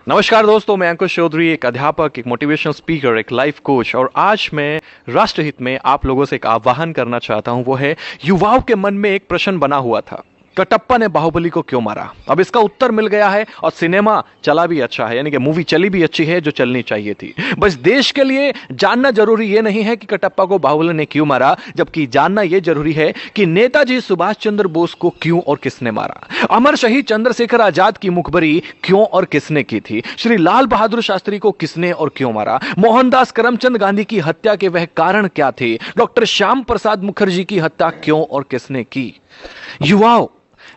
नमस्कार दोस्तों, मैं अंकुश चौधरी, एक अध्यापक, एक मोटिवेशनल स्पीकर, एक लाइफ कोच। और आज मैं राष्ट्रहित में आप लोगों से एक आह्वान करना चाहता हूं। वो है, युवाओं के मन में एक प्रश्न बना हुआ था, कटप्पा ने बाहुबली को क्यों मारा। अब इसका उत्तर मिल गया है और सिनेमा चला भी अच्छा है, यानी कि मूवी चली भी अच्छी है जो चलनी चाहिए थी। बस देश के लिए जानना जरूरी ये नहीं है कि कटप्पा को बाहुबली ने क्यों मारा, जबकि जानना यह जरूरी है कि नेताजी सुभाष चंद्र बोस को क्यों और किसने मारा। अमर शहीद चंद्रशेखर आजाद की मुखबरी क्यों और किसने की थी। श्री लाल बहादुर शास्त्री को किसने और क्यों मारा। मोहनदास करमचंद गांधी की हत्या के वह कारण क्या थे। डॉक्टर श्याम प्रसाद मुखर्जी की हत्या क्यों और किसने की। युवाओं,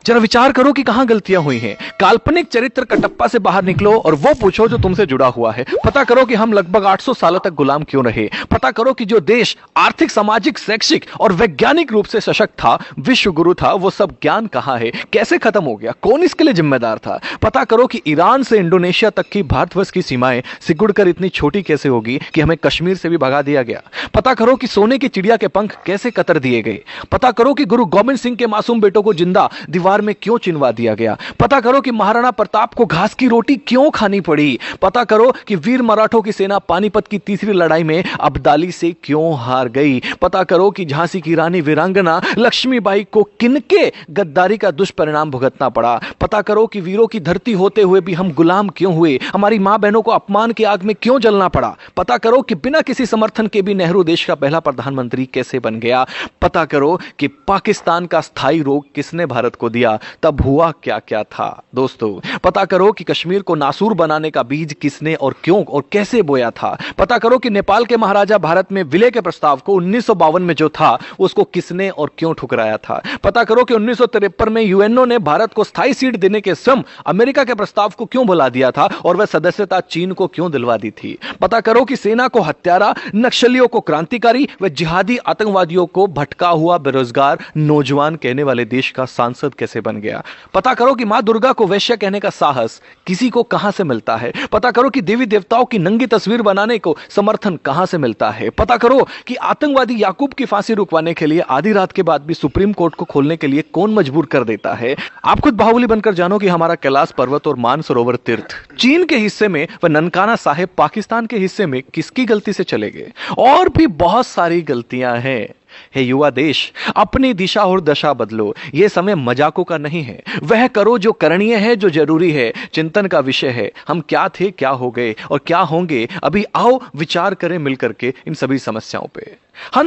जरा विचार करो कि कहां गलतियां हुई हैं। काल्पनिक चरित्र कटप्पा से बाहर निकलो और वो पूछो जो तुमसे जुड़ा हुआ है। पता करो कि हम लगभग 800 सालों तक गुलाम क्यों रहे। पता करो कि जो देश आर्थिक, सामाजिक, शैक्षिक और वैज्ञानिक रूप से सशक्त था, विश्व गुरु था, वो सब ज्ञान कहां है, कैसे खत्म हो गया, कौन इसके लिए जिम्मेदार था। पता करो कि ईरान से इंडोनेशिया तक की भारतवर्ष की सीमाएं सिकुड़कर इतनी छोटी कैसे होगी कि हमें कश्मीर से भी भगा दिया गया। पता करो कि सोने की चिड़िया के पंख कैसे कतर दिए गए। पता करो कि गुरु गोविंद सिंह के मासूम बेटों को जिंदा दीवार में क्यों चिनवा दिया गया। पता करो कि महाराणा प्रताप को घास की रोटी क्यों खानी पड़ी। पता करो कि वीर मराठों की सेना पानीपत की तीसरी लड़ाई में अब्दाली से क्यों हार गई। पता करो कि झांसी की रानी वीरांगना लक्ष्मीबाई को किनके गद्दारी का दुष्परिणाम भुगतना पड़ा। पता करो कि वीरों की धरती होते हुए भी हम गुलाम क्यों हुए, हमारी मां बहनों को अपमान की आग में क्यों जलना पड़ा। पता करो कि बिना किसी समर्थन के भी नेहरू देश का पहला प्रधानमंत्री कैसे बन गया। पता करो कि पाकिस्तान का स्थायी रोग किसने भारत को दिया, तब हुआ क्या क्या था। दोस्तों, पता करो कि कश्मीर को नासूर बनाने का बीज किसने और क्यों और कैसे बोया था। पता करो कि नेपाल के महाराजा भारत में विलय के प्रस्ताव को 1952 में जो था उसको किसने और क्यों ठुकराया था। पता करो कि 1953 में यूएनओ ने भारत को स्थायी सीट देने के स्वयं अमेरिका के प्रस्ताव को क्यों भुला दिया था और वह सदस्यता चीन को क्यों दिलवा दी थी। पता करो कि सेना को हत्यारा, नक्सलियों को क्रांतिकारी व जिहादी आतंकवादियों को भटका हुआ बेरोजगार नौजवान कहने वाले देश का सांसद कैसे बन गया। पता करो कि मां दुर्गा को वैश्य कहने का साहस किसी को कहां से मिलता है। पता करो कि देवी देवताओं की नंगी तस्वीर बनाने को समर्थन कहां से मिलता है। पता करो कि आतंकवादी याकूब की फांसी रुकवाने के लिए आधी रात के बाद भी सुप्रीम कोर्ट को खोलने के लिए कौन मजबूर कर देता है। आप खुद बाहुबली बनकर जानो कि हमारा कैलाश पर्वत और मानसरोवर तीर्थ चीन के हिस्से में व ननकाना साहेब पाकिस्तान के हिस्से में किसकी गलती से चले गए। और भी बहुत सारी गलतियां हैं। हे युवा देश, अपनी दिशा और दशा बदलो। यह समय मजाकों का नहीं है। वह करो जो करणीय है, जो जरूरी है। चिंतन का विषय है, हम क्या थे, क्या हो गए और क्या होंगे। अभी आओ विचार करें मिलकर के इन सभी समस्याओं पे। हम